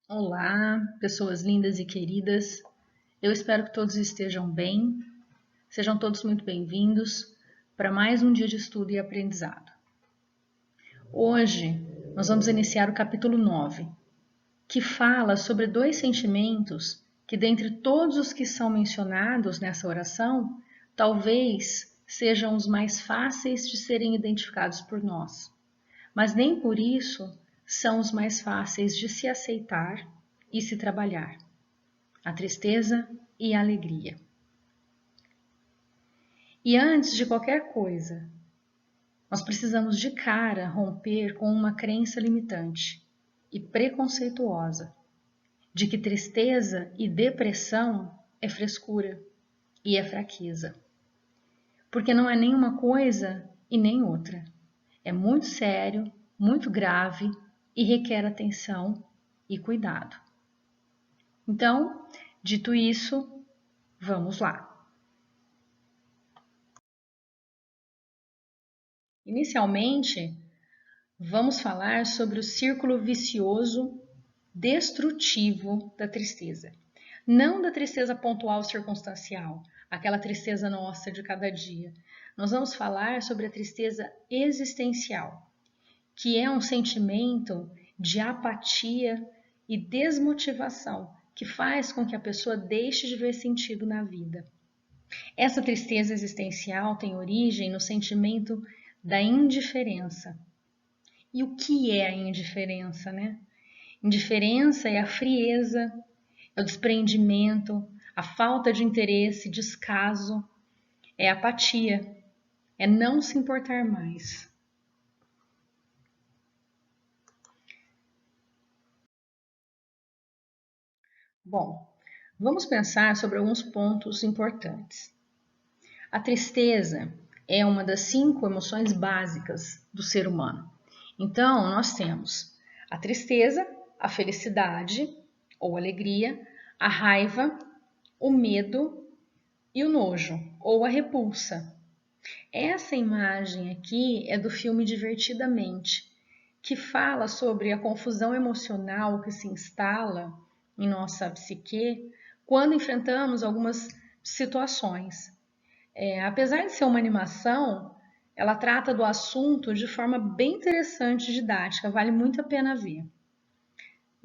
Olá, pessoas lindas e queridas. Eu espero que todos estejam bem. Sejam todos muito bem-vindos para mais um dia de estudo e aprendizado. Hoje nós vamos iniciar o capítulo 9, que fala sobre dois sentimentos que, dentre todos os que são mencionados nessa oração, talvez sejam os mais fáceis de serem identificados por nós, mas nem por isso são os mais fáceis de se aceitar e se trabalhar: a tristeza e a alegria. E antes de qualquer coisa, nós precisamos de cara romper com uma crença limitante e preconceituosa de que tristeza e depressão é frescura e é fraqueza. Porque não é nenhuma coisa e nem outra. É muito sério, muito grave e requer atenção e cuidado. Então, dito isso, vamos lá. Inicialmente, vamos falar sobre o círculo vicioso destrutivo da tristeza. Não da tristeza pontual circunstancial, aquela tristeza nossa de cada dia. Nós vamos falar sobre a tristeza existencial, que é um sentimento de apatia e desmotivação que faz com que a pessoa deixe de ver sentido na vida. Essa tristeza existencial tem origem no sentimento da indiferença. E o que é a indiferença, né? Indiferença é a frieza, é o desprendimento, a falta de interesse, descaso, é a apatia, é não se importar mais. Bom, vamos pensar sobre alguns pontos importantes. A tristeza é uma das 5 emoções básicas do ser humano. Então, nós temos a tristeza, a felicidade ou alegria, a raiva, o medo e o nojo ou a repulsa. Essa imagem aqui é do filme Divertidamente, que fala sobre a confusão emocional que se instala em nossa psique quando enfrentamos algumas situações. Apesar de ser uma animação, ela trata do assunto de forma bem interessante e didática, vale muito a pena ver.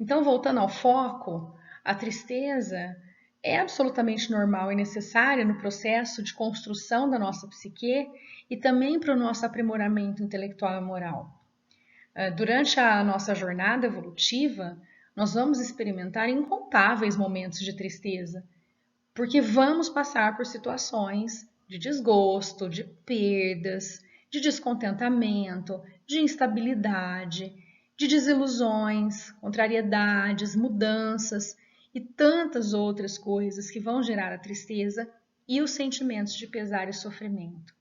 Então, voltando ao foco, a tristeza é absolutamente normal e necessária no processo de construção da nossa psique e também para o nosso aprimoramento intelectual e moral. Durante a nossa jornada evolutiva, nós vamos experimentar incontáveis momentos de tristeza, porque vamos passar por situações de desgosto, de perdas, de descontentamento, de instabilidade, de desilusões, contrariedades, mudanças e tantas outras coisas que vão gerar a tristeza e os sentimentos de pesar e sofrimento.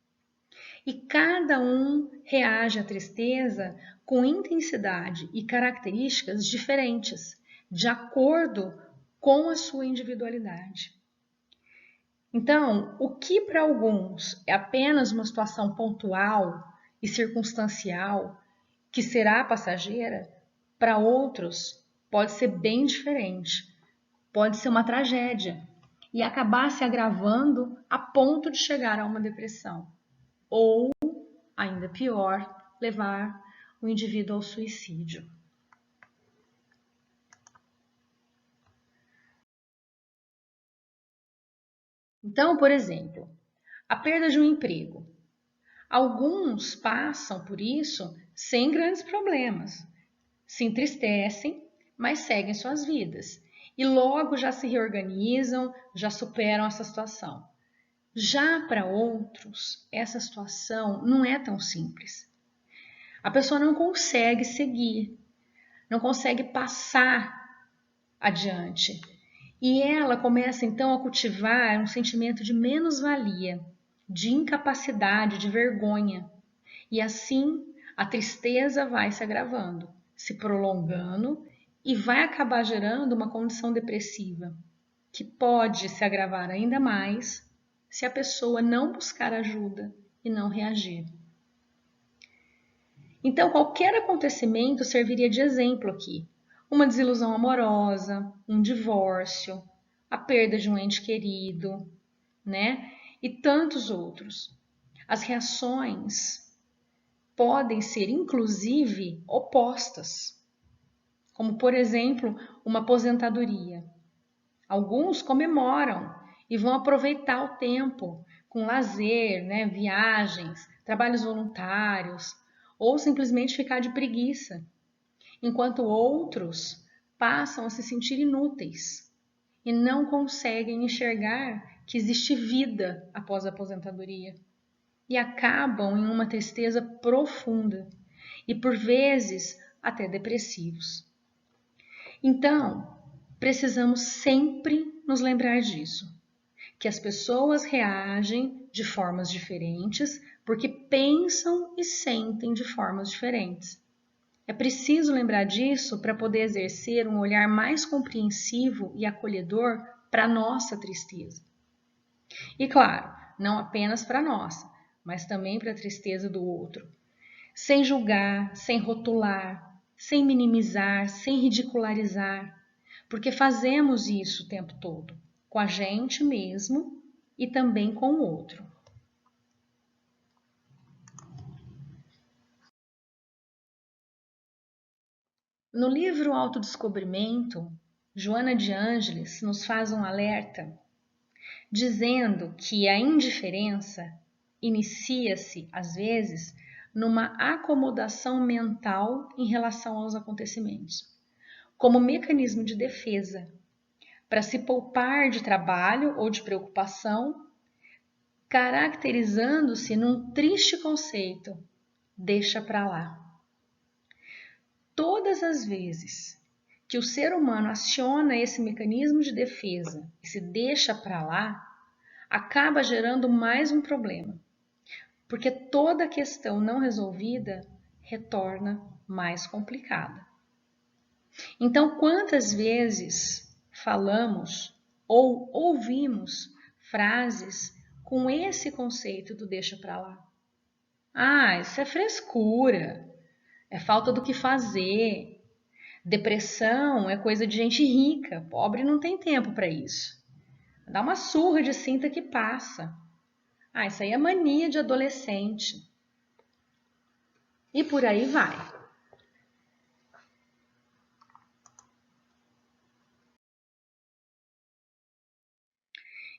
E cada um reage à tristeza com intensidade e características diferentes, de acordo com a sua individualidade. Então, o que para alguns é apenas uma situação pontual e circunstancial, que será passageira, para outros pode ser bem diferente, pode ser uma tragédia e acabar se agravando a ponto de chegar a uma depressão, ou, ainda pior, levar o indivíduo ao suicídio. Então, por exemplo, a perda de um emprego. Alguns passam por isso sem grandes problemas, se entristecem, mas seguem suas vidas e logo já se reorganizam, já superam essa situação. Já para outros, essa situação não é tão simples. A pessoa não consegue seguir, não consegue passar adiante. E ela começa então a cultivar um sentimento de menos-valia, de incapacidade, de vergonha. E assim a tristeza vai se agravando, se prolongando e vai acabar gerando uma condição depressiva, que pode se agravar ainda mais se a pessoa não buscar ajuda e não reagir. Então, qualquer acontecimento serviria de exemplo aqui. uma desilusão amorosa, um divórcio, a perda de um ente querido, né? E tantos outros. As reações podem ser, inclusive, opostas, como, por exemplo, uma aposentadoria. Alguns comemoram e vão aproveitar o tempo com lazer, né, viagens, trabalhos voluntários, ou simplesmente ficar de preguiça, enquanto outros passam a se sentir inúteis e não conseguem enxergar que existe vida após a aposentadoria e acabam em uma tristeza profunda e, por vezes, até depressivos. Então, precisamos sempre nos lembrar disso, que as pessoas reagem de formas diferentes porque pensam e sentem de formas diferentes. É preciso lembrar disso para poder exercer um olhar mais compreensivo e acolhedor para a nossa tristeza. E claro, não apenas para a nossa, mas também para a tristeza do outro. Sem julgar, sem rotular, sem minimizar, sem ridicularizar, porque fazemos isso o tempo todo, com a gente mesmo e também com o outro. No livro Autodescobrimento, Joana de Ângeles nos faz um alerta, dizendo que a indiferença inicia-se, às vezes, numa acomodação mental em relação aos acontecimentos, como mecanismo de defesa, para se poupar de trabalho ou de preocupação, caracterizando-se num triste conceito: deixa para lá. Todas as vezes que o ser humano aciona esse mecanismo de defesa e se deixa para lá, acaba gerando mais um problema, porque toda questão não resolvida retorna mais complicada. Então, quantas vezes falamos ou ouvimos frases com esse conceito do deixa para lá? Ah, isso é frescura, é falta do que fazer. Depressão é coisa de gente rica, pobre não tem tempo para isso. Dá uma surra de cinta que passa. Ah, isso aí é mania de adolescente. E por aí vai.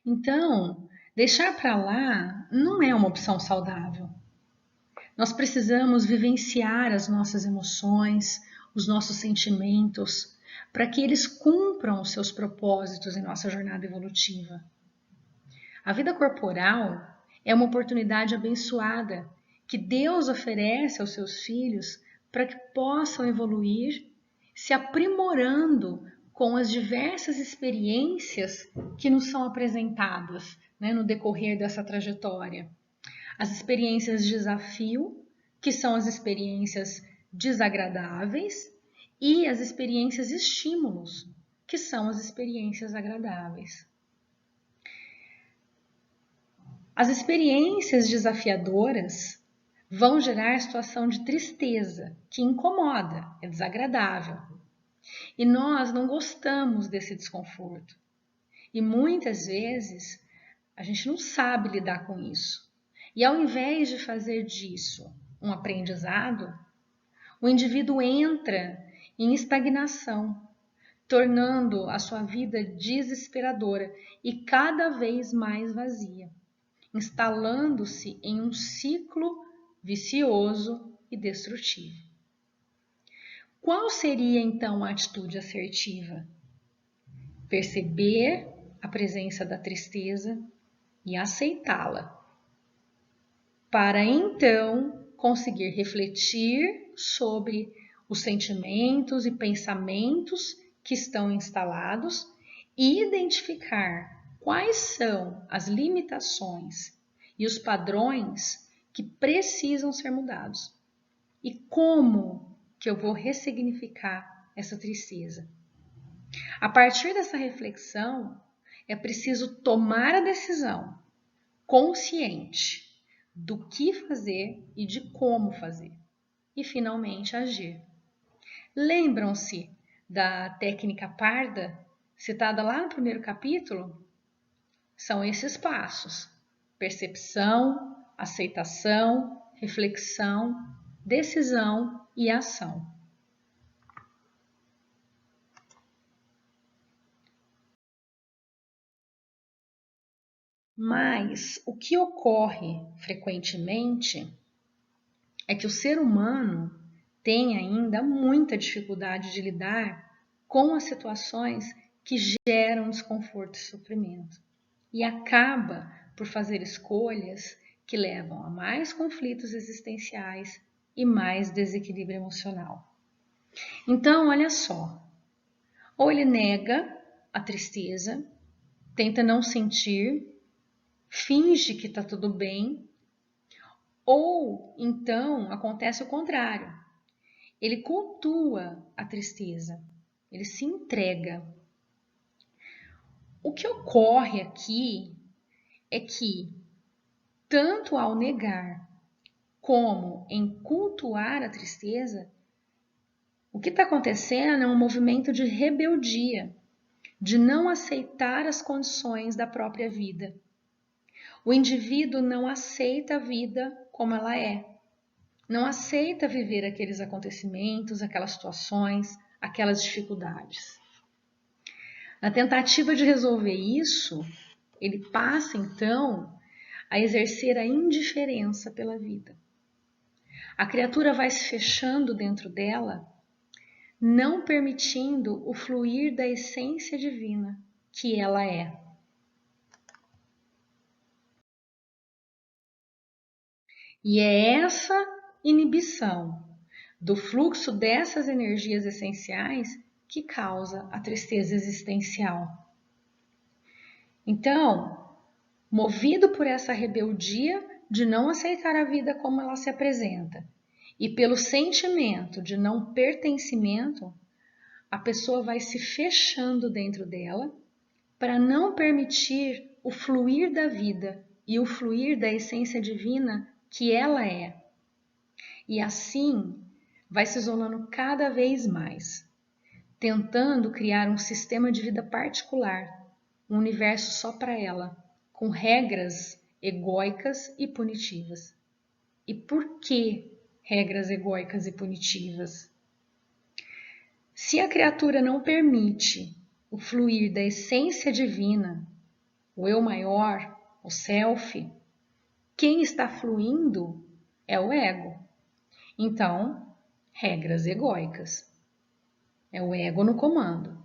Então, deixar para lá não é uma opção saudável. Nós precisamos vivenciar as nossas emoções, os nossos sentimentos, para que eles cumpram os seus propósitos em nossa jornada evolutiva. A vida corporal é uma oportunidade abençoada que Deus oferece aos seus filhos para que possam evoluir, se aprimorando com as diversas experiências que nos são apresentadas, né, no decorrer dessa trajetória. As experiências de desafio, que são as experiências desagradáveis, e as experiências estímulos, que são as experiências agradáveis. As experiências desafiadoras vão gerar situação de tristeza, que incomoda, é desagradável. E nós não gostamos desse desconforto. E muitas vezes a gente não sabe lidar com isso. E ao invés de fazer disso um aprendizado, o indivíduo entra em estagnação, tornando a sua vida desesperadora e cada vez mais vazia, instalando-se em um ciclo vicioso e destrutivo. Qual seria então a atitude assertiva? Perceber a presença da tristeza e aceitá-la, para então conseguir refletir sobre os sentimentos e pensamentos que estão instalados e identificar quais são as limitações e os padrões que precisam ser mudados e como que eu vou ressignificar essa tristeza. A partir dessa reflexão, é preciso tomar a decisão consciente do que fazer e de como fazer, e finalmente agir. Lembram-se da técnica parda, citada lá no primeiro capítulo, são esses passos: percepção, aceitação, reflexão, decisão e ação. Mas o que ocorre frequentemente é que o ser humano tem ainda muita dificuldade de lidar com as situações que geram desconforto e sofrimento e acaba por fazer escolhas que levam a mais conflitos existenciais e mais desequilíbrio emocional. Então, olha só, ou ele nega a tristeza, tenta não sentir, finge que está tudo bem, ou então acontece o contrário. Ele cultua a tristeza, ele se entrega. O que ocorre aqui é que, tanto ao negar como em cultuar a tristeza, o que está acontecendo é um movimento de rebeldia, de não aceitar as condições da própria vida. O indivíduo não aceita a vida como ela é, não aceita viver aqueles acontecimentos, aquelas situações, aquelas dificuldades. Na tentativa de resolver isso, ele passa então a exercer a indiferença pela vida. A criatura vai se fechando dentro dela, não permitindo o fluir da essência divina que ela é. E é essa inibição do fluxo dessas energias essenciais que causa a tristeza existencial. Então, movido por essa rebeldia de não aceitar a vida como ela se apresenta e pelo sentimento de não pertencimento, a pessoa vai se fechando dentro dela para não permitir o fluir da vida e o fluir da essência divina que ela é. E assim vai se isolando cada vez mais, tentando criar um sistema de vida particular, um universo só para ela, com regras egóicas e punitivas. E por que regras egóicas e punitivas? Se a criatura não permite o fluir da essência divina, o eu maior, o self, quem está fluindo é o ego. Então, regras egóicas. É o ego no comando.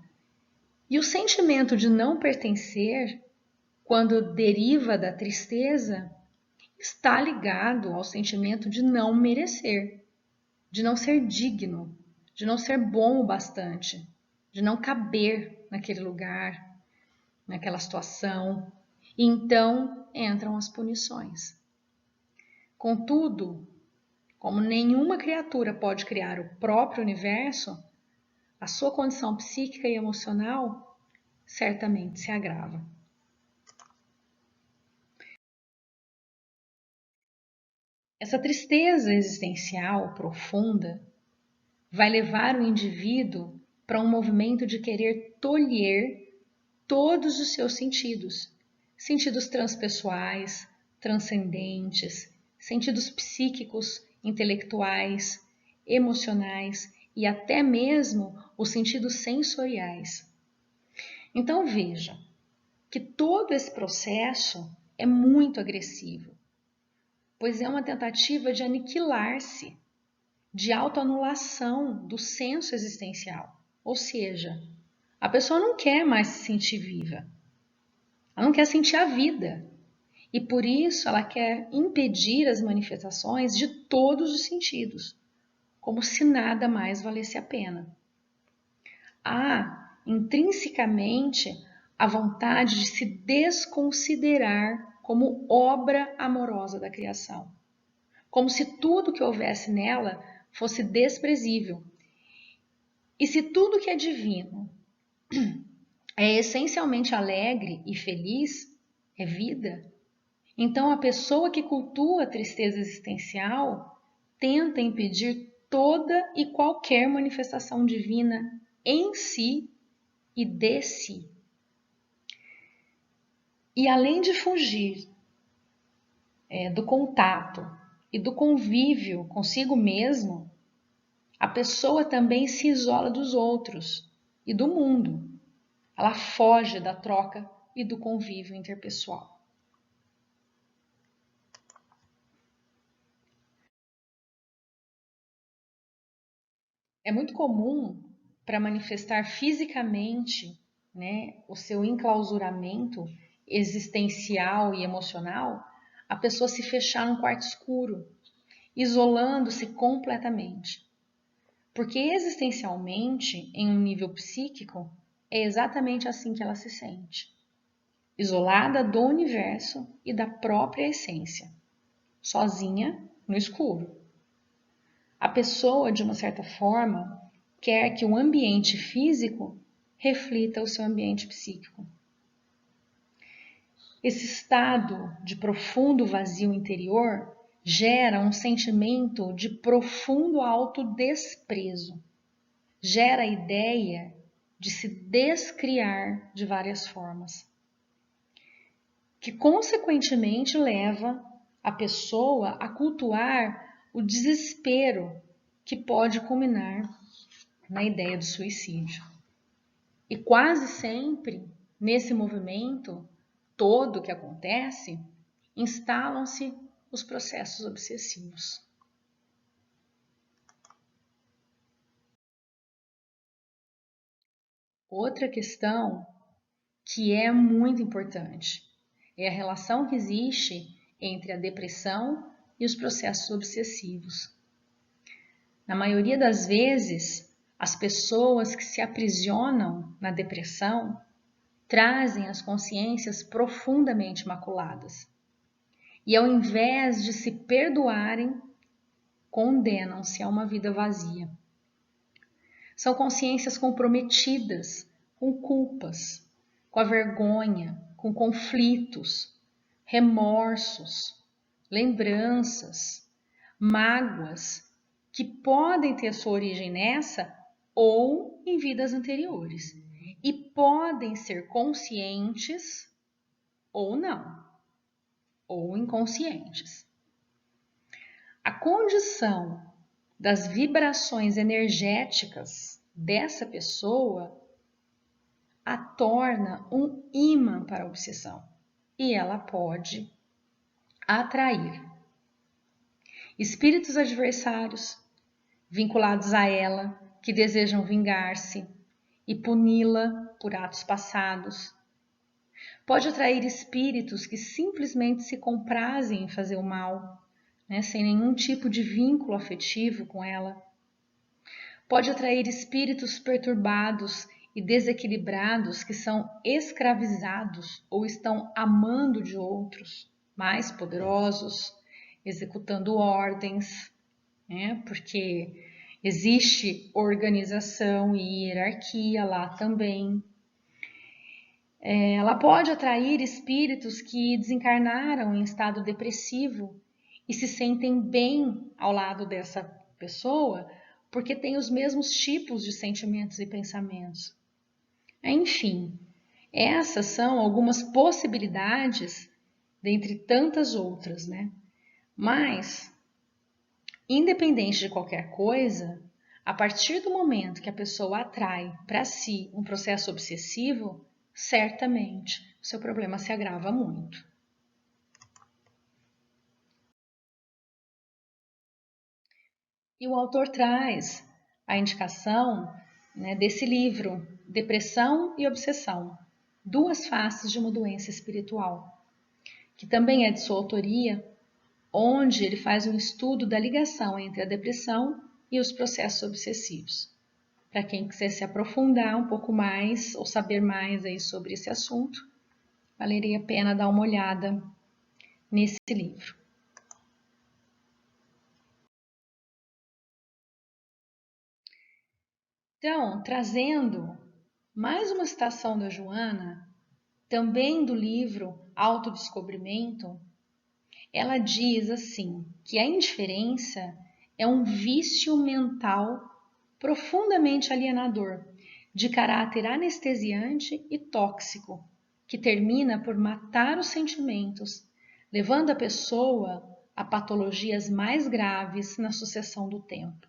E o sentimento de não pertencer, quando deriva da tristeza, está ligado ao sentimento de não merecer, de não ser digno, de não ser bom o bastante, de não caber naquele lugar, naquela situação. E então entram as punições. Contudo, como nenhuma criatura pode criar o próprio universo, a sua condição psíquica e emocional certamente se agrava. Essa tristeza existencial profunda vai levar o indivíduo para um movimento de querer tolher todos os seus sentidos, sentidos transpessoais, transcendentes, sentidos psíquicos, intelectuais, emocionais e até mesmo os sentidos sensoriais. Então veja que todo esse processo é muito agressivo, pois é uma tentativa de aniquilar-se, de autoanulação do senso existencial. Ou seja, a pessoa não quer mais se sentir viva, ela não quer sentir a vida. E por isso ela quer impedir as manifestações de todos os sentidos, como se nada mais valesse a pena. Há, intrinsecamente, a vontade de se desconsiderar como obra amorosa da criação, como se tudo que houvesse nela fosse desprezível. E se tudo que é divino é essencialmente alegre e feliz, é vida, então a pessoa que cultua a tristeza existencial tenta impedir toda e qualquer manifestação divina em si e de si. E além de fugir do contato e do convívio consigo mesmo, a pessoa também se isola dos outros e do mundo. Ela foge da troca e do convívio interpessoal. É muito comum, para manifestar fisicamente, né, o seu enclausuramento existencial e emocional, a pessoa se fechar num quarto escuro, isolando-se completamente. Porque existencialmente, em um nível psíquico, é exatamente assim que ela se sente. Isolada do universo e da própria essência, sozinha no escuro. A pessoa, de uma certa forma, quer que o ambiente físico reflita o seu ambiente psíquico. Esse estado de profundo vazio interior gera um sentimento de profundo autodesprezo. Gera a ideia de se descriar de várias formas, que consequentemente leva a pessoa a cultuar o desespero que pode culminar na ideia do suicídio. E quase sempre, nesse movimento todo que acontece, instalam-se os processos obsessivos. Outra questão que é muito importante é a relação que existe entre a depressão e os processos obsessivos. Na maioria das vezes, as pessoas que se aprisionam na depressão trazem as consciências profundamente maculadas. E ao invés de se perdoarem, condenam-se a uma vida vazia. São consciências comprometidas com culpas, com a vergonha, com conflitos, remorsos, lembranças, mágoas que podem ter sua origem nessa ou em vidas anteriores e podem ser conscientes ou não, ou inconscientes. A condição das vibrações energéticas dessa pessoa a torna um imã para a obsessão e ela pode atrair espíritos adversários vinculados a ela que desejam vingar-se e puni-la por atos passados. Pode atrair espíritos que simplesmente se comprazem em fazer o mal, né, sem nenhum tipo de vínculo afetivo com ela. Pode atrair espíritos perturbados e desequilibrados que são escravizados ou estão amando de outros mais poderosos, executando ordens, né, porque existe organização e hierarquia lá também. Ela pode atrair espíritos que desencarnaram em estado depressivo e se sentem bem ao lado dessa pessoa porque tem os mesmos tipos de sentimentos e pensamentos. Enfim, essas são algumas possibilidades dentre tantas outras, né? Mas, independente de qualquer coisa, a partir do momento que a pessoa atrai para si um processo obsessivo, certamente o seu problema se agrava muito. E o autor traz a indicação, né, desse livro, Depressão e Obsessão, Duas Faces de uma Doença Espiritual, que também é de sua autoria, onde ele faz um estudo da ligação entre a depressão e os processos obsessivos. Para quem quiser se aprofundar um pouco mais ou saber mais aí sobre esse assunto, valeria a pena dar uma olhada nesse livro. Então, trazendo mais uma citação da Joana, também do livro Autodescobrimento, ela diz assim, que a indiferença é um vício mental profundamente alienador, de caráter anestesiante e tóxico, que termina por matar os sentimentos, levando a pessoa a patologias mais graves na sucessão do tempo.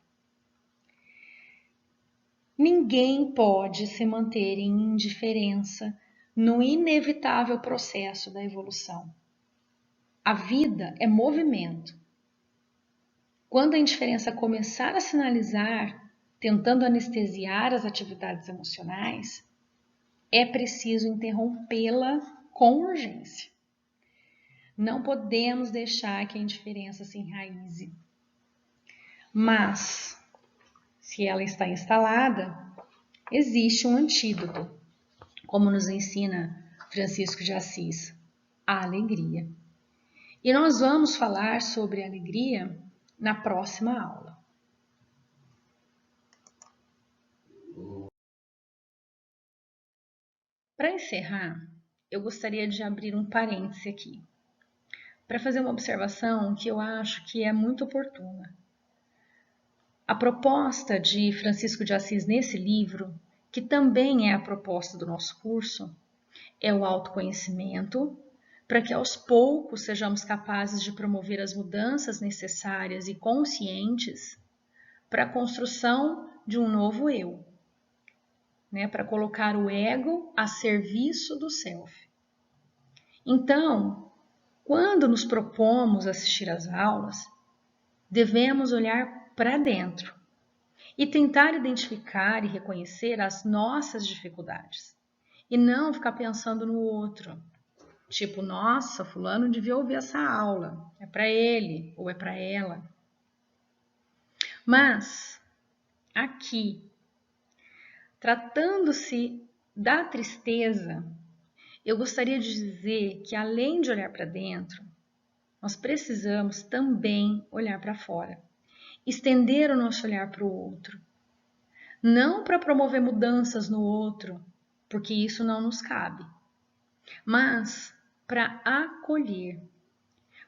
Ninguém pode se manter em indiferença no inevitável processo da evolução. A vida é movimento. Quando a indiferença começar a sinalizar, tentando anestesiar as atividades emocionais, é preciso interrompê-la com urgência. Não podemos deixar que a indiferença se enraize. Mas, se ela está instalada, existe um antídoto, como nos ensina Francisco de Assis, a alegria. E nós vamos falar sobre alegria na próxima aula. Para encerrar, eu gostaria de abrir um parêntese aqui, para fazer uma observação que eu acho que é muito oportuna. A proposta de Francisco de Assis nesse livro, que também é a proposta do nosso curso, é o autoconhecimento, para que aos poucos sejamos capazes de promover as mudanças necessárias e conscientes para a construção de um novo eu, né? Para colocar o ego a serviço do self. Então, quando nos propomos assistir às aulas, devemos olhar para dentro e tentar identificar e reconhecer as nossas dificuldades e não ficar pensando no outro. Tipo, nossa, fulano devia ouvir essa aula, é para ele ou é para ela. Mas, aqui, tratando-se da tristeza, eu gostaria de dizer que além de olhar para dentro, nós precisamos também olhar para fora, estender o nosso olhar para o outro. Não para promover mudanças no outro, porque isso não nos cabe, mas para acolher,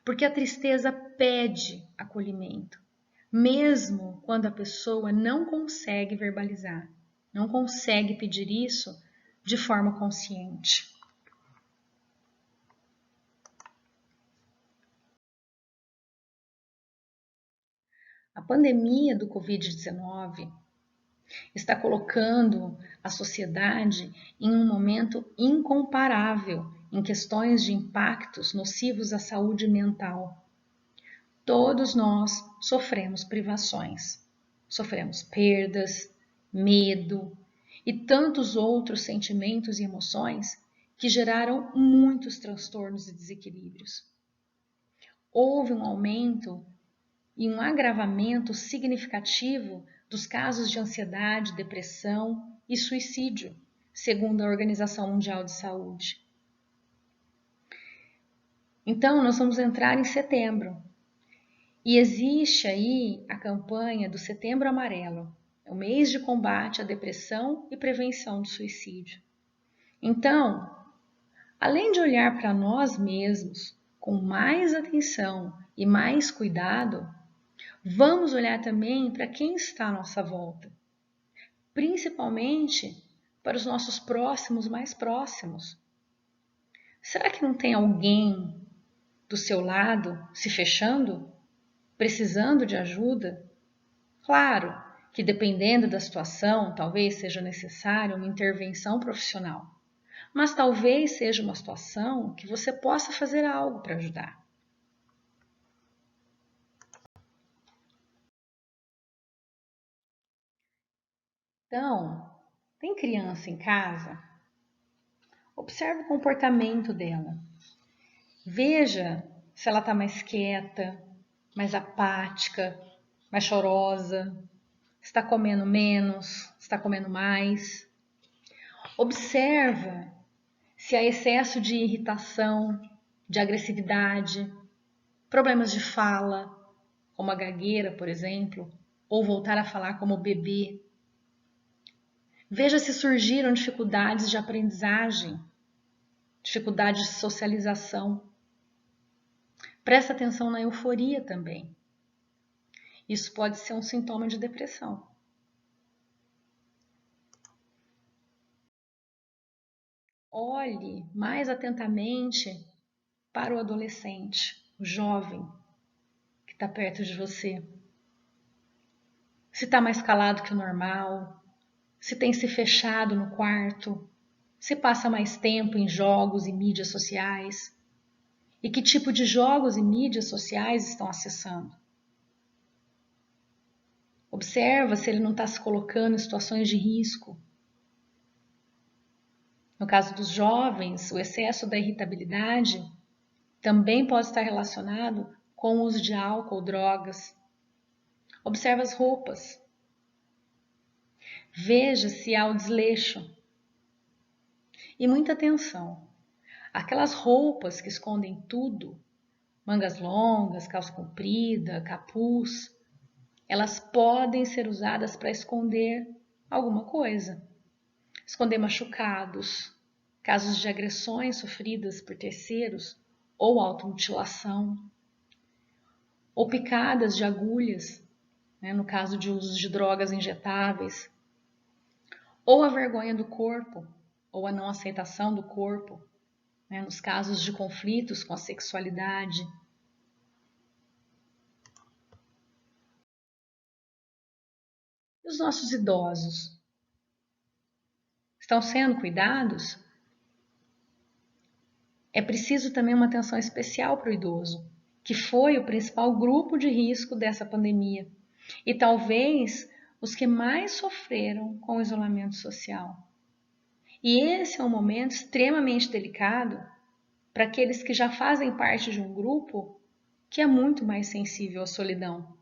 porque a tristeza pede acolhimento, mesmo quando a pessoa não consegue verbalizar, não consegue pedir isso de forma consciente. A pandemia do Covid-19 está colocando a sociedade em um momento incomparável em questões de impactos nocivos à saúde mental. Todos nós sofremos privações, sofremos perdas, medo e tantos outros sentimentos e emoções que geraram muitos transtornos e desequilíbrios. Houve um aumento e um agravamento significativo dos casos de ansiedade, depressão e suicídio, segundo a Organização Mundial de Saúde. Então, nós vamos entrar em setembro. E existe aí a campanha do Setembro Amarelo, é o mês de combate à depressão e prevenção do suicídio. Então, além de olhar para nós mesmos com mais atenção e mais cuidado, vamos olhar também para quem está à nossa volta, principalmente para os nossos próximos mais próximos. Será que não tem alguém do seu lado se fechando, precisando de ajuda? Claro que dependendo da situação, talvez seja necessária uma intervenção profissional, mas talvez seja uma situação que você possa fazer algo para ajudar. Então, tem criança em casa? Observe o comportamento dela. Veja se ela está mais quieta, mais apática, mais chorosa, está comendo menos, está comendo mais. Observa se há excesso de irritação, de agressividade, problemas de fala, como a gagueira, por exemplo, ou voltar a falar como bebê. Veja se surgiram dificuldades de aprendizagem, dificuldades de socialização. Presta atenção na euforia também. Isso pode ser um sintoma de depressão. Olhe mais atentamente para o adolescente, o jovem que está perto de você. Se está mais calado que o normal, se tem se fechado no quarto, se passa mais tempo em jogos e mídias sociais. E que tipo de jogos e mídias sociais estão acessando? Observa se ele não está se colocando em situações de risco. No caso dos jovens, o excesso da irritabilidade também pode estar relacionado com o uso de álcool ou drogas. Observa as roupas. Veja se há o desleixo. E muita atenção. Aquelas roupas que escondem tudo, mangas longas, calça comprida, capuz, elas podem ser usadas para esconder alguma coisa. Esconder machucados, casos de agressões sofridas por terceiros ou automutilação, ou picadas de agulhas, no caso de uso de drogas injetáveis, ou a vergonha do corpo, ou a não aceitação do corpo, nos casos de conflitos com a sexualidade. E os nossos idosos? Estão sendo cuidados? É preciso também uma atenção especial para o idoso, que foi o principal grupo de risco dessa pandemia e talvez os que mais sofreram com o isolamento social. E esse é um momento extremamente delicado para aqueles que já fazem parte de um grupo que é muito mais sensível à solidão.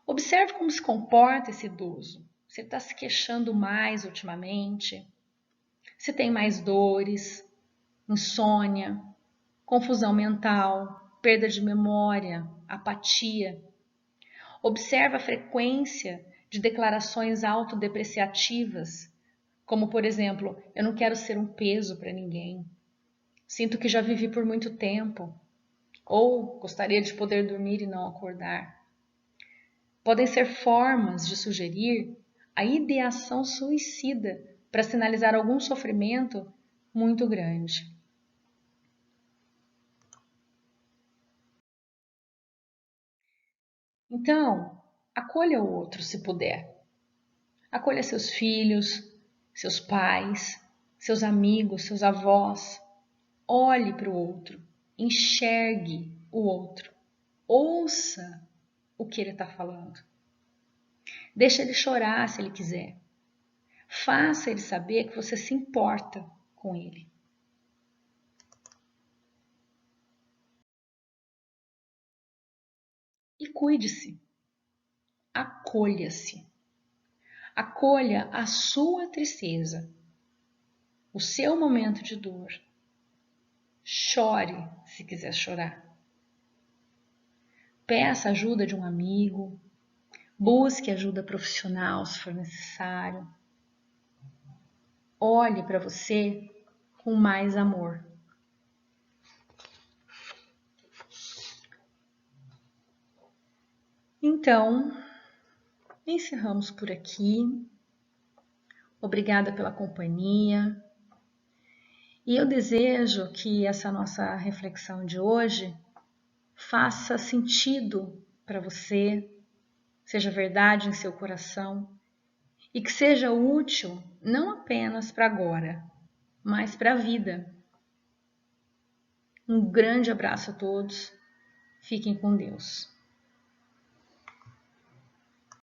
Observe como se comporta esse idoso. Se ele está se queixando mais ultimamente, se tem mais dores, insônia, confusão mental, perda de memória, apatia. Observe a frequência de declarações autodepreciativas, como por exemplo, eu não quero ser um peso para ninguém, sinto que já vivi por muito tempo, ou gostaria de poder dormir e não acordar. Podem ser formas de sugerir a ideação suicida para sinalizar algum sofrimento muito grande. Então, acolha o outro se puder. Acolha seus filhos, seus pais, seus amigos, seus avós. Olhe para o outro, enxergue o outro, ouça o que ele está falando. Deixa ele chorar se ele quiser. Faça ele saber que você se importa com ele. E cuide-se. Acolha-se. Acolha a sua tristeza, o seu momento de dor. Chore se quiser chorar. Peça ajuda de um amigo. Busque ajuda profissional se for necessário. Olhe para você com mais amor. Então, encerramos por aqui. Obrigada pela companhia. E eu desejo que essa nossa reflexão de hoje faça sentido para você, seja verdade em seu coração e que seja útil não apenas para agora, mas para a vida. Um grande abraço a todos. Fiquem com Deus.